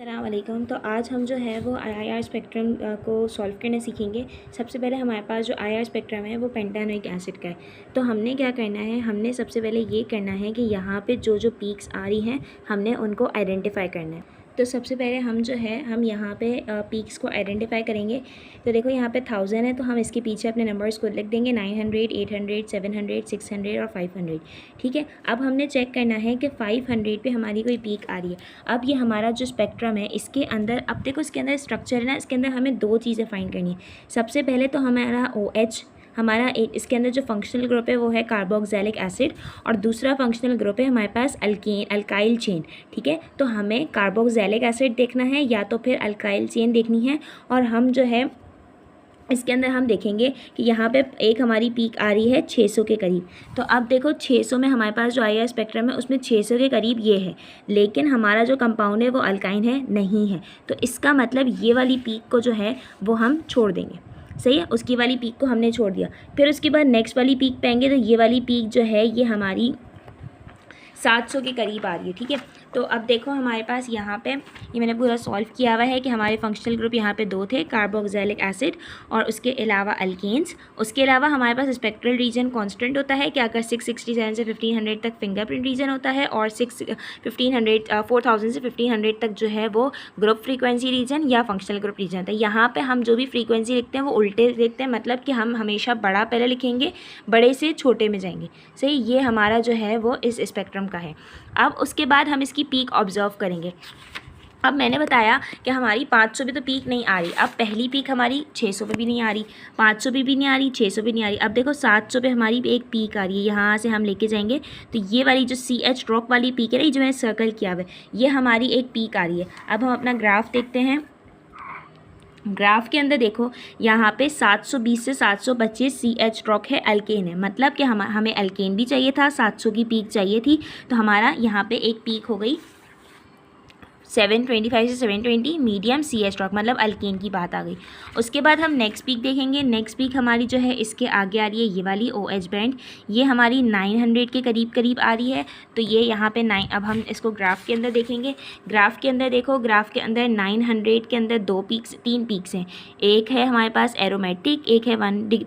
अस्सलाम वालेकुम। तो आज हम जो है वो आईआर स्पेक्ट्रम को सॉल्व करना सीखेंगे। सबसे पहले हमारे पास जो आईआर स्पेक्ट्रम है वो पेंटानोइक एसिड का है। तो हमने क्या करना है, हमने सबसे पहले ये करना है कि यहाँ पे जो जो पीक्स आ रही हैं हमने उनको आइडेंटिफाई करना है। तो सबसे पहले हम जो है हम यहाँ पे पीक्स को आइडेंटिफाई करेंगे। तो देखो यहाँ पे 1000 है तो हम इसके पीछे अपने नंबर्स को लिख देंगे 900, 800, 700, 600 और 500। ठीक है, अब हमने चेक करना है कि 500 पे हमारी कोई पीक आ रही है। अब ये हमारा जो स्पेक्ट्रम है इसके अंदर, अब देखो इसके अंदर स्ट्रक्चर है ना, इसके अंदर हमें दो चीज़ें फाइंड करनी है। सबसे पहले तो हमारा OH, हमारा एक इसके अंदर जो फंक्शनल ग्रुप है वो है कार्बोक्सिलिक एसिड, और दूसरा फंक्शनल ग्रुप है हमारे पास अल्काइल चेन। ठीक है, तो हमें कार्बोक्सिलिक एसिड देखना है या तो फिर अल्काइल चेन देखनी है। और हम जो है इसके अंदर हम देखेंगे कि यहाँ पे एक हमारी पीक आ रही है 600 के करीब। तो अब देखो 600 में हमारे पास जो आईआर स्पेक्ट्रम है उसमें 600 के करीब ये है, लेकिन हमारा जो कंपाउंड है वो अल्काइन है नहीं है। तो इसका मतलब ये वाली पीक को जो है वो हम छोड़ देंगे। सही है, उसकी वाली पीक को हमने छोड़ दिया। फिर उसके बाद नेक्स्ट वाली पीक पे आएंगे तो ये वाली पीक जो है ये हमारी 700 के करीब आ रही है। ठीक है, तो अब देखो हमारे पास यहाँ पे ये मैंने पूरा सॉल्व किया हुआ है कि हमारे फंक्शनल ग्रुप यहाँ पे दो थे, कार्बोक्सिलिक एसिड और उसके अलावा अल्केन्स। उसके अलावा हमारे पास स्पेक्ट्रल रीजन कांस्टेंट होता है कि अगर 667 से 1500 तक फिंगरप्रिंट रीजन होता है और 4000 से 1500 तक जो है वो ग्रुप फ्रीक्वेंसी रीजन या फंक्शनल ग्रुप रीजन होता है। यहाँ पर हम जो भी फ्रीक्वेंसी लिखते हैं वो उल्टे लिखते हैं, मतलब कि हम हमेशा बड़ा पहले लिखेंगे, बड़े से छोटे में जाएंगे। सही, ये हमारा जो है वो इस स्पेक्ट्रम का है। अब उसके बाद हम इसकी पीक ऑब्जर्व करेंगे। अब मैंने बताया कि हमारी 500 पे तो पीक नहीं आ रही। अब पहली पीक हमारी 600 पे भी नहीं आ रही, 500 पे भी नहीं आ रही, 600 पे नहीं आ रही। अब देखो 700 पे हमारी एक पीक आ रही है, यहाँ से हम लेके जाएंगे तो ये वाली जो CH ड्रॉप वाली पीक है ना, जो मैंने सर्कल किया हुआ है, ये हमारी एक पीक आ रही है। अब हम अपना ग्राफ देखते हैं। ग्राफ के अंदर देखो यहाँ पे 720 से 725 CH ड्रॉप है, अल्केन है, मतलब कि हमें अल्केन भी चाहिए था, 700 की पीक चाहिए थी। तो हमारा यहाँ पे एक पीक हो गई 725 से 720 मीडियम CH ड्रॉप, मतलब अल्केन की बात आ गई। उसके बाद हम नेक्स्ट पीक देखेंगे। नेक्स्ट पीक हमारी जो है इसके आगे आ रही है ये वाली OH बैंड, ये हमारी 900 के करीब करीब आ रही है। तो ये यहाँ पे 9, अब हम इसको ग्राफ के अंदर देखेंगे। ग्राफ के अंदर देखो, ग्राफ के अंदर 900 के अंदर तीन पीक्स हैं। एक है हमारे पास एरोमेटिक, एक है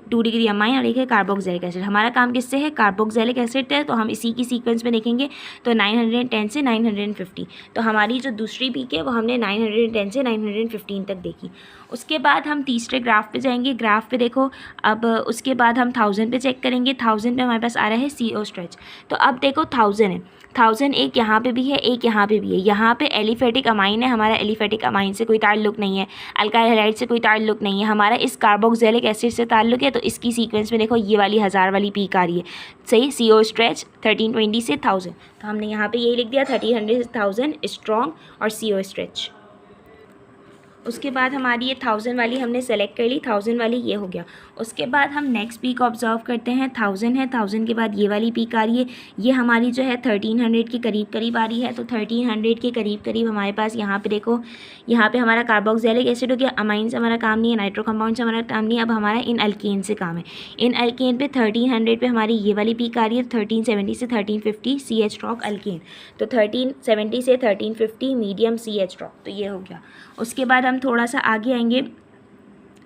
2 डिग्री अमाइन और एक है कार्बोक्सिलिक एसिड। हमारा काम किससे है, कार्बोक्सिलिक एसिड है, तो हम इसी की सीक्वेंस में देखेंगे। तो 910 से 950, तो हमारी जो दूसरी पीक है वो हमने 910 से 915 तक देखी। उसके बाद हम तीसरे ग्राफ पे जाएंगे। ग्राफ पे देखो, अब उसके बाद हम 1000 पे चेक करेंगे। 1000 पे हमारे पास आ रहा है CO स्ट्रेच। तो अब देखो 1000 है, 1000 एक यहाँ पे भी है, एक यहाँ पे भी है। यहाँ पे एलिफेटिक अमाइन है, हमारा एलिफेटिक अमाइन से कोई ताल्लुक नहीं है, अल्काइल हैलाइड से कोई ताल्लुक नहीं है, हमारा इस कार्बोक्सिलिक एसिड से ताल्लुक है। तो इसकी सीक्वेंस में देखो ये वाली 1000 वाली पीक आ रही है। सही, CO स्ट्रेच 1320 से 1000, तो हमने यहाँ पे यही लिख दिया 1300 से 1000 स्ट्रॉन्ग और CO स्ट्रेच। उसके बाद हमारी ये 1000 वाली हमने सेलेक्ट कर ली, 1000 वाली ये हो गया। उसके बाद हम नेक्स्ट पीक ऑब्जर्व करते हैं। 1000 है, 1000 के बाद ये वाली पीक आ रही है, ये हमारी जो है 1300 के करीब करीब आ रही है। तो 1300 के करीब करीब हमारे पास यहाँ पे देखो, यहाँ पे हमारा कार्बोक्सिलिक एसिड हो गया, अमाइन से हमारा काम नहीं है, नाइट्रो कंपाउंड से हमारा काम नहीं है। अब हमारा इन अल्केन से काम है। इन अल्केन पे 1300 पे हमारी ये वाली पीक आ रही है, 1370 से 1350 CH ड्रॉप अल्केन। तो 1370 से 1350 मीडियम CH ड्रॉप, तो ये हो गया। उसके बाद हम थोड़ा सा आगे आएंगे,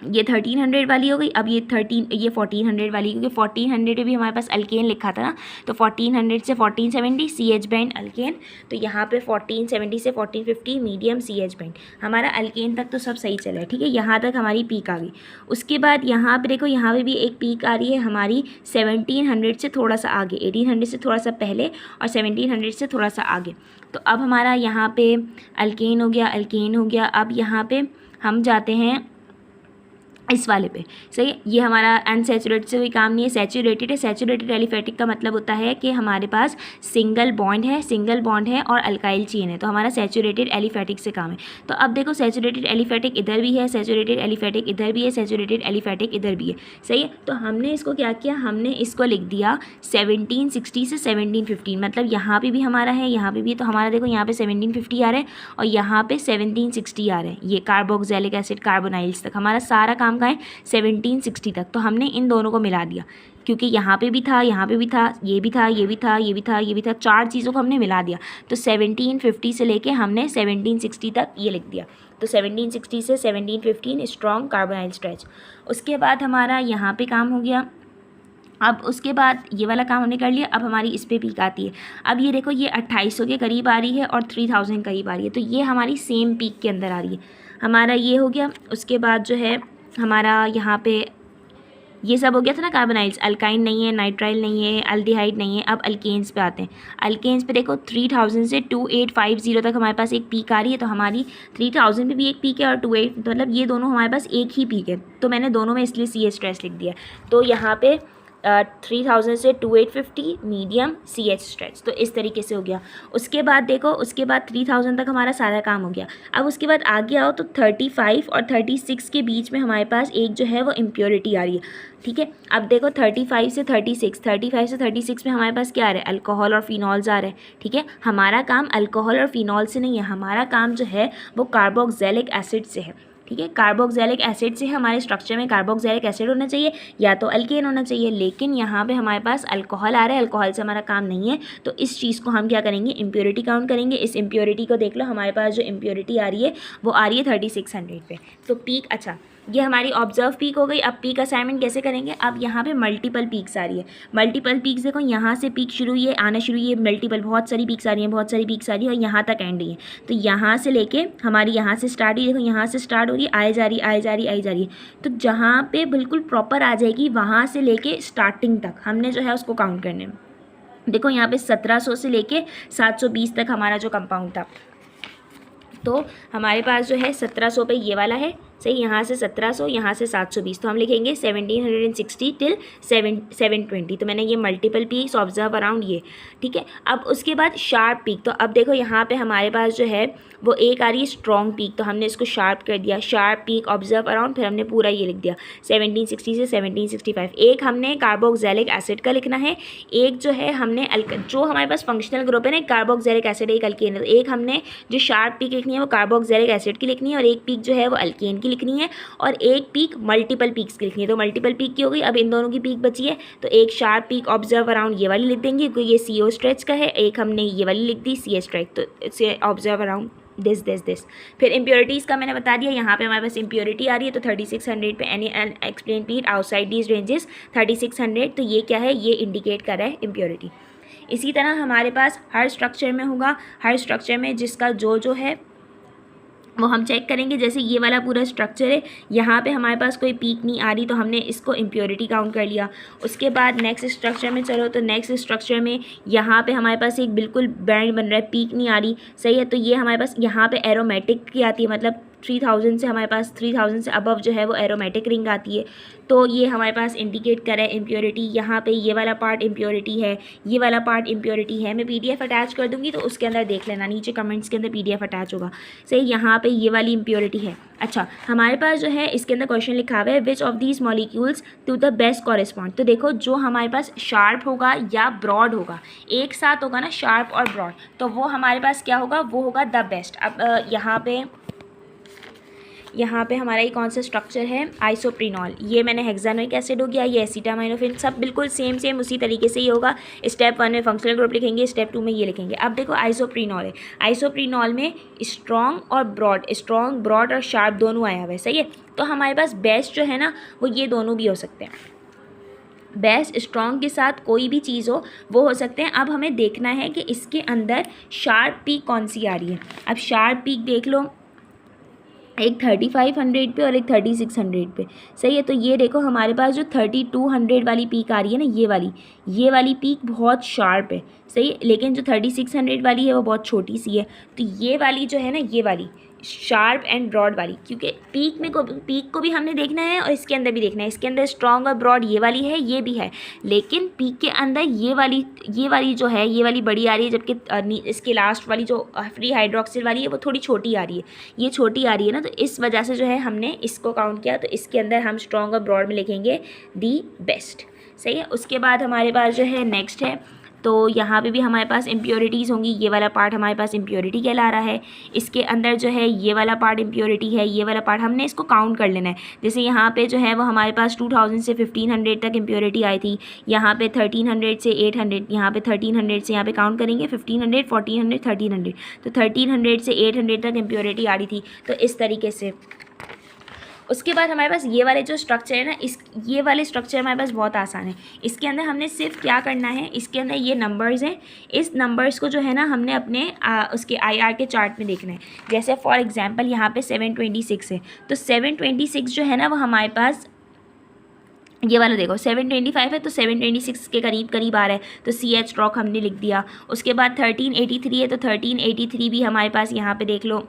ये 1300 वाली हो गई। अब ये 1400 वाली, क्योंकि 1400 पे भी हमारे पास अल्केन लिखा था ना, तो 1400 से 1470 CH बैंड अल्केन। तो यहाँ पे 1470 से 1450 मीडियम CH बैंड। हमारा अल्केन तक तो सब सही चला है। ठीक है, यहाँ तक हमारी पीक आ गई। उसके बाद यहाँ पे देखो, यहाँ पे भी एक पीक आ रही है हमारी 1700 से थोड़ा सा आगे, 1800 से थोड़ा सा पहले और 1700 से थोड़ा सा आगे। तो अब हमारा यहाँ पे अल्केन हो गया, अल्केन हो गया। अब यहाँ पे हम जाते हैं इस वाले पे। सही, ये हमारा अनसैचुरेटेड से कोई काम नहीं है, सैचुरेटेड है। सैचुरेटेड एलिफेटिक का मतलब होता है कि हमारे पास सिंगल बॉन्ड है और अल्काइल चेन है, तो हमारा सैचुरेटेड एलिफेटिक से काम है। तो अब देखो सैचुरेटेड एलिफेटिक इधर भी है, सैचुरेटेड एलिफेटिक इधर भी है, सैचुरेटेड एलिफेटिक इधर भी है। सही है, तो हमने इसको क्या किया, हमने इसको लिख दिया 1760 से 1715, मतलब यहाँ पे भी हमारा है, यहाँ पे भी। तो हमारा देखो यहाँ पे 1750 आ रहा है और यहाँ पे 1760 आ रहा है। ये कार्बोक्सिलिक एसिड कार्बोनाइल्स तक हमारा सारा काम स्ट्रॉन्ग आए 1760 तक, तो हमने इन दोनों को मिला दिया क्योंकि यहाँ पे भी था, यहाँ पे भी था, ये भी था, ये भी था, ये भी था, ये भी था, 4 चीज़ों को हमने मिला दिया। तो 1750 से लेके हमने 1760 तक ये लिख दिया। तो 1760 से 1715 स्ट्रॉन्ग कार्बोनाइल स्ट्रेच। उसके बाद हमारा यहाँ पे काम हो गया। अब उसके बाद ये वाला काम हमने कर लिया। अब हमारी इस पे पीक आती है। अब ये देखो, ये 2800 के करीब आ रही है और 3000 करीब आ रही है, तो ये हमारी सेम पीक के अंदर आ रही है। हमारा ये हो गया। उसके बाद जो है हमारा यहाँ पे ये सब हो गया था ना कार्बोनाइल्स। अल्काइन नहीं है, नाइट्राइल नहीं है, अल्डिहाइड नहीं है। अब अल्केन्स पे आते हैं। अल्केन्स पे देखो 3000 से 2850 तक हमारे पास एक पीक आ रही है। तो हमारी 3000 पे भी एक पीक है और 28 मतलब ये दोनों हमारे पास एक ही पीक है, तो मैंने दोनों में इसलिए सी एच स्ट्रेस लिख दिया। तो यहाँ पे 3000 से 2850 मीडियम सी एच स्ट्रेच। तो इस तरीके से हो गया। उसके बाद देखो, उसके बाद 3000 तक हमारा सारा काम हो गया। अब उसके बाद आगे आओ तो 35 और 36 के बीच में हमारे पास एक जो है वो इम्प्योरिटी आ रही है। ठीक है, अब देखो 35 से 36 में हमारे पास क्या आ रहा है, अल्कोहल और फिनॉल्स आ रहे हैं। ठीक है, हमारा काम अल्कोहल और फिनॉल से नहीं है, हमारा काम जो है वो कार्बोक्सिलिक एसिड से है। ठीक है, कार्बोक्सिलिक एसिड से हमारे स्ट्रक्चर में कार्बोक्सिलिक एसिड होना चाहिए या तो अल्केन होना चाहिए, लेकिन यहाँ पे हमारे पास अल्कोहल आ रहा है, अल्कोहल से हमारा काम नहीं है। तो इस चीज़ को हम क्या करेंगे, इम्प्योरिटी काउंट करेंगे। इस इम्प्योरिटी को देख लो, हमारे पास जो इम्प्योरिटी आ रही है वो आ रही है 3600 पे। तो पीक, अच्छा ये हमारी ऑब्जर्व पीक हो गई। अब पीक असाइनमेंट कैसे करेंगे, अब यहाँ पे मल्टीपल पीक्स आ रही है। मल्टीपल पीक्स देखो, यहाँ से पीक शुरू हुई है, आना शुरू हुई है, मल्टीपल बहुत सारी पीक्स आ रही हैं, बहुत सारी पीक्स आ रही है और यहाँ तक एंड ही है। तो यहाँ से लेके हमारी यहाँ से स्टार्ट हुई, देखो यहाँ से स्टार्ट हो रही है, आए जा रही, आए जा रही, आई जा रही है। तो जहाँ पे बिल्कुल प्रॉपर आ जाएगी वहाँ से लेके स्टार्टिंग तक हमने जो है उसको काउंट करने में। देखो यहाँ पे 1700 से लेके 720 तक हमारा जो कंपाउंड था, तो हमारे पास जो है 1700 पे ये वाला है, सही, यहाँ से 1700, यहाँ से 720, तो हम लिखेंगे 1760 टिल 720। तो मैंने ये मल्टीपल पीक्स ऑब्जर्व अराउंड ये। ठीक है, अब उसके बाद शार्प पीक। तो अब देखो यहाँ पे हमारे पास जो है वो एक आ रही है स्ट्रॉन्ग पीक, तो हमने इसको शार्प कर दिया, शार्प पीक ऑब्जर्व अराउंड, फिर हमने पूरा ये लिख दिया 1760 से 1765। एक हमने कार्बोक्सिलिक एसिड का लिखना है, एक जो है हमने जो हमारे पास फंक्शनल ग्रुप है ना, कार्बोक्सिलिक एसिड, एक अल्केन है, एक हमने जो शार्प पीक लिखनी है वो कार्बोक्सिलिक एसिड की लिखनी है और एक पीक जो है वो अल्केन की लिखनी है और एक पीक मल्टीपल पीक्स की लिखनी है। तो मल्टीपल पीक की हो गई। अब इन दोनों की पीक बची है, तो एक शार्प पीक ऑब्जर्व अराउंड ये वाली लिख देंगे क्योंकि ये CO स्ट्रेच का है, एक हमने ये वाली लिख दी CS स्ट्रेच, तो इसे ऑब्जर्व अराउंड दिस। फिर इम्प्योरिटीज़ का मैंने बता दिया, यहाँ पे हमारे पास इम्प्योरिटी आ रही है तो 3600 पे any explain period outside these ranges 3600, तो ये क्या है, ये इंडिकेट कर रहा है इम्प्योरिटी। इसी तरह हमारे पास हर स्ट्रक्चर में होगा, हर स्ट्रक्चर में जिसका जो है वो हम चेक करेंगे। जैसे ये वाला पूरा स्ट्रक्चर है, यहाँ पे हमारे पास कोई पीक नहीं आ रही तो हमने इसको इम्प्योरिटी काउंट कर लिया। उसके बाद नेक्स्ट स्ट्रक्चर में चलो, तो नेक्स्ट स्ट्रक्चर में यहाँ पे हमारे पास एक बिल्कुल बैंड बन रहा है, पीक नहीं आ रही, सही है, तो ये हमारे पास यहाँ पे एरोमेटिक की आती है, मतलब 3000 से हमारे पास 3000 से अबव जो है वो एरोमेटिक रिंग आती है, तो ये हमारे पास इंडिकेट करे इम्प्योरिटी। यहाँ पे ये वाला पार्ट इम्प्योरिटी है, ये वाला पार्ट इम्प्योरिटी है। मैं PDF अटैच कर दूँगी तो उसके अंदर देख लेना, नीचे कमेंट्स के अंदर PDF अटैच होगा, सही। यहाँ पे ये वाली इम्प्योरिटी है। अच्छा, हमारे पास जो है इसके अंदर क्वेश्चन लिखा हुआ है which of these molecules to the best correspond. तो देखो जो हमारे पास शार्प होगा या ब्रॉड होगा, एक साथ होगा ना शार्प और ब्रॉड, तो वो हमारे पास क्या होगा, वो होगा द बेस्ट। अब यहाँ पे हमारा ये कौन सा स्ट्रक्चर है, आइसोप्रीनॉल, ये मैंने हेक्सानोइक एसिड हो गया, ये एसिटामाइनोफेन, सब बिल्कुल सेम उसी तरीके से ही होगा। स्टेप 1 में फंक्शनल ग्रुप लिखेंगे, स्टेप 2 में ये लिखेंगे। अब देखो आइसोप्रीनॉल है, आइसोप्रीनॉल में स्ट्रॉन्ग और ब्रॉड, स्ट्रॉन्ग ब्रॉड और शार्प दोनों आया हुआ है, सही है। तो हमारे पास बेस्ट जो है ना वो ये दोनों भी हो सकते हैं, बेस्ट स्ट्रॉन्ग के साथ कोई भी चीज़ हो वो हो सकते हैं। अब हमें देखना है कि इसके अंदर शार्प पीक कौन सी आ रही है। अब शार्प पीक देख लो, एक 3500 पे और एक 3600 पे, सही है। तो ये देखो हमारे पास जो 3200 वाली पीक आ रही है ना, ये वाली पीक बहुत शार्प है, सही है, लेकिन जो 3600 वाली है वो बहुत छोटी सी है। तो ये वाली जो है ना, ये वाली शार्प एंड ब्रॉड वाली, क्योंकि पीक को भी हमने देखना है और इसके अंदर भी देखना है। इसके अंदर स्ट्रॉन्ग और ब्रॉड ये वाली है, ये भी है, लेकिन पीक के अंदर ये वाली जो है, ये वाली बड़ी आ रही है, जबकि इसके लास्ट वाली जो फ्री हाइड्रोक्सिल वाली है वो थोड़ी छोटी आ रही है, ये छोटी आ रही है ना, तो इस वजह से जो है हमने इसको काउंट किया। तो इसके अंदर हम स्ट्रॉन्ग और ब्रॉड में लिखेंगे दी बेस्ट, सही है। उसके बाद हमारे पास जो है नेक्स्ट है तो यहाँ पे भी हमारे पास इम्प्योरिटीज़ होंगी, ये वाला पार्ट हमारे पास इम्प्योरिटी कहला रहा है। इसके अंदर जो है ये वाला पार्ट इम्प्योरिटी है, ये वाला पार्ट हमने इसको काउंट कर लेना है। जैसे यहाँ पे जो है वो हमारे पास 2000 से 1500 तक इम्प्योरिटी आई थी, यहाँ पे 1300 से 800, यहाँ पे 1300 से यहाँ पे काउंट करेंगे 1500, 1400, 1300, तो 1300 से 800 तक इम्प्योरिटी आ रही थी। तो इस तरीके से उसके बाद हमारे पास ये वाले जो स्ट्रक्चर है ना, ये वाले स्ट्रक्चर हमारे पास बहुत आसान है। इसके अंदर हमने सिर्फ क्या करना है, इसके अंदर ये नंबर्स हैं, इस नंबर्स को जो है ना हमने अपने उसके IR के चार्ट में देखना है। जैसे फॉर एग्जांपल यहाँ पे 726 है, तो 726 जो है ना वो हमारे पास ये वाला देखो 725 है, तो 726 के करीब करीब आ रहा है, तो CH रॉक हमने लिख दिया। उसके बाद 1383 है, तो 1383 भी हमारे पास यहाँ पे देख लो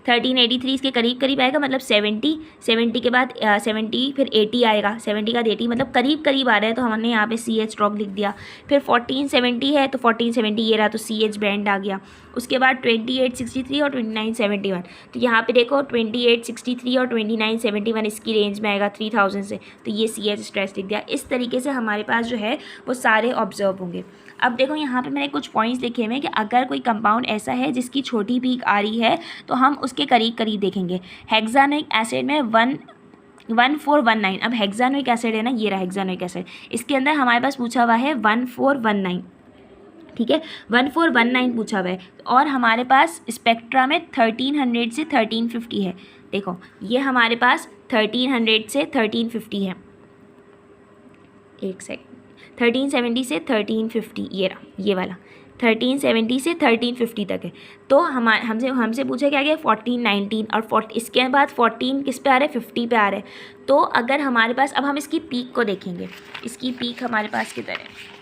1383 इसके करीब करीब आएगा, मतलब 70 के बाद 70 फिर 80 आएगा, 70 का 80 मतलब करीब करीब आ रहा है, तो हमने यहाँ पे CH रॉक लिख दिया। फिर 1470 है, तो 1470 ये रहा, तो CH बैंड आ गया। उसके बाद 2863 और 2971, तो यहाँ पे देखो 2863 और 2971 इसकी रेंज में आएगा 3000 से, तो ये CH स्ट्रेस लिख दिया। इस तरीके से हमारे पास जो है वो सारे ऑब्जर्व होंगे। अब देखो यहाँ पे मैंने कुछ पॉइंट्स लिखे हुए हैं कि अगर कोई कंपाउंड ऐसा है जिसकी छोटी पीक आ रही है तो हम उसके करीब करीब देखेंगे। हेक्सानोइक एसिड में 1419, अब हेक्सानोइक एसिड है ना, ये रहा हेक्सानोइक एसिड, इसके अंदर हमारे पास पूछा हुआ है 1419, ठीक है 1419 पूछा हुआ है, और हमारे पास स्पेक्ट्रा में 1300 से 1350 है। देखो ये हमारे पास 1300 से 1350 है, एक सेकंड, 1370 से 1350 ये रहा, ये वाला 1370 से 1350 तक है। तो हमसे पूछा क्या गया 1419, और इसके बाद 14 किस पे आ रहा है, 50 पे आ रहा है। तो अगर हमारे पास, अब हम इसकी पीक को देखेंगे, इसकी पीक हमारे पास किधर है,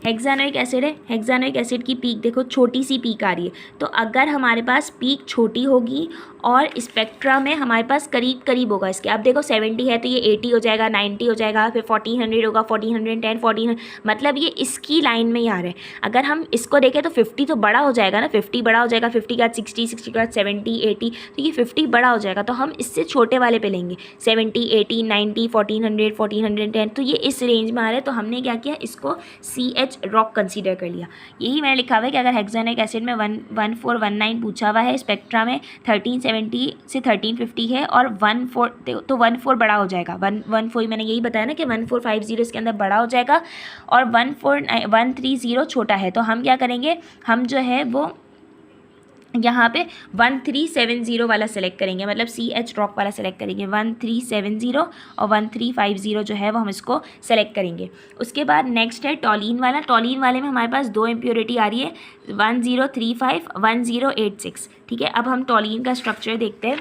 हेक्सानोइक एसिड है, हेक्सानोइक एसिड की पीक देखो छोटी सी पीक आ रही है। तो अगर हमारे पास पीक छोटी होगी और स्पेक्ट्रा में हमारे पास करीब करीब होगा इसके, अब देखो 70 है तो ये 80 हो जाएगा, 90 हो जाएगा, फिर 1400 होगा, 1410, 1400, मतलब ये इसकी लाइन में ही आ रहा है। अगर हम इसको देखें तो 50 तो बड़ा हो जाएगा ना, 50 बड़ा हो जाएगा, 50 के बाद 60, 60 के बाद 70, 80, तो ये 50 बड़ा हो जाएगा, तो हम इससे छोटे वाले पे लेंगे 70, 80, 90, 1400, 1410, तो ये इस रेंज में आ रहा है। तो हमने क्या किया, इसको CH रॉक कंसीडर कर लिया। यही मैंने लिखा हुआ है कि अगर हेक्सानोइक एसिड में 1419 पूछा हुआ है, स्पेक्ट्रा में 1370 से 1350 है, और 14 तो 14 बड़ा हो जाएगा, 14 मैंने यही बताया ना कि 1450 इसके अंदर बड़ा हो जाएगा, और 130 छोटा है। तो हम क्या करेंगे, हम जो है वो यहाँ पे 1370 वाला सेलेक्ट करेंगे, मतलब CH रॉक वाला सेलेक्ट करेंगे, 1370 और 1350 जो है वो हम इसको सेलेक्ट करेंगे। उसके बाद नेक्स्ट है टॉलिन वाला। टॉलिन वाले में हमारे पास दो इम्प्योरिटी आ रही है, 1035, 1086, ठीक है। अब हम टॉलिन का स्ट्रक्चर देखते हैं।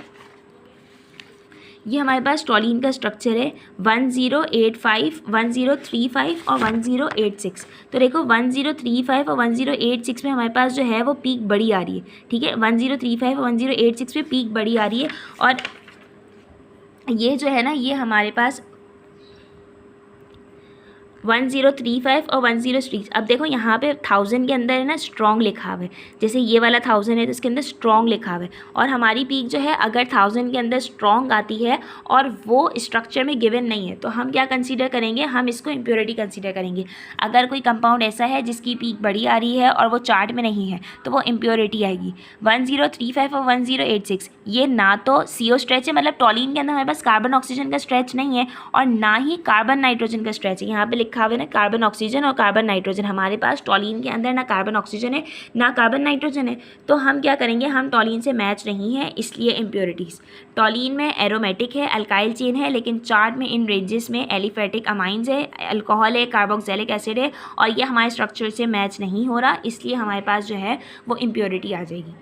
ये हमारे पास टॉलिन का स्ट्रक्चर है 1085, 1035 और 1086। तो देखो 1035 और 1086 में हमारे पास जो है वो पीक बड़ी आ रही है, ठीक है। 1035 और 1086 में पीक बड़ी आ रही है, और ये जो है ना ये हमारे पास 1035 और 1036। अब देखो यहाँ पे 1000 के अंदर है ना स्ट्रॉन्ग लिखा हुआ है, जैसे ये वाला 1000 है तो इसके अंदर स्ट्रॉन्ग लिखा हुआ है, और हमारी पीक जो है अगर 1000 के अंदर स्ट्रॉन्ग आती है और वो स्ट्रक्चर में गिवन नहीं है, तो हम क्या कंसीडर करेंगे, हम इसको इम्प्योरिटी कंसीडर करेंगे। अगर कोई कंपाउंड ऐसा है जिसकी पीक बड़ी आ रही है और वो चार्ट में नहीं है, तो वो इम्प्योरिटी आएगी। 1035 और 1086 ये ना तो CO स्ट्रेच है, मतलब टॉलिन के अंदर हमारे पास कार्बन ऑक्सीजन का स्ट्रेच नहीं है, और ना ही कार्बन नाइट्रोजन का स्ट्रेच है। यहाँ पे लिखा हुआ है ना कार्बन ऑक्सीजन और कार्बन नाइट्रोजन, हमारे पास टॉलिन के अंदर ना कार्बन ऑक्सीजन है ना कार्बन नाइट्रोजन है। तो हम क्या करेंगे, हम टॉलिन से मैच नहीं है, इसलिए इम्प्योरिटीज़। टॉलिन में एरोमेटिक है, अल्काइल चेन है, लेकिन चार्ट में इन रेंजेस में एलिफेटिक अमाइंस है, अल्कोहल है, कार्बोक्सिलिक एसिड है, और ये हमारे स्ट्रक्चर से मैच नहीं हो रहा, इसलिए हमारे पास जो है वो इम्प्योरिटी आ जाएगी।